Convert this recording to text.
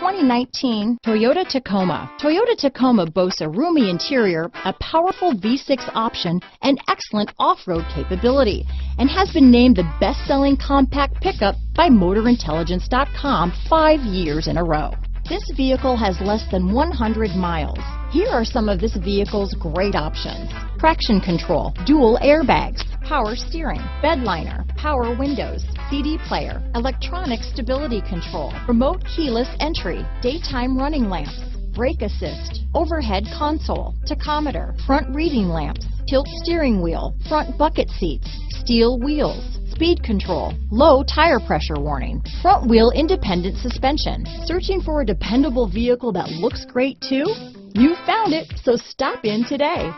2019 Toyota Tacoma. Toyota Tacoma boasts a roomy interior, a powerful V6 option, and excellent off-road capability, and has been named the best-selling compact pickup by MotorIntelligence.com 5 years in a row. This vehicle has less than 100 miles. Here are some of this vehicle's great options: traction control, dual airbags, power steering, bed liner, power windows, CD player, electronic stability control, remote keyless entry, daytime running lamps, brake assist, overhead console, tachometer, front reading lamps, tilt steering wheel, front bucket seats, steel wheels, speed control, low tire pressure warning, front wheel independent suspension. Searching for a dependable vehicle that looks great too? You found it, so stop in today.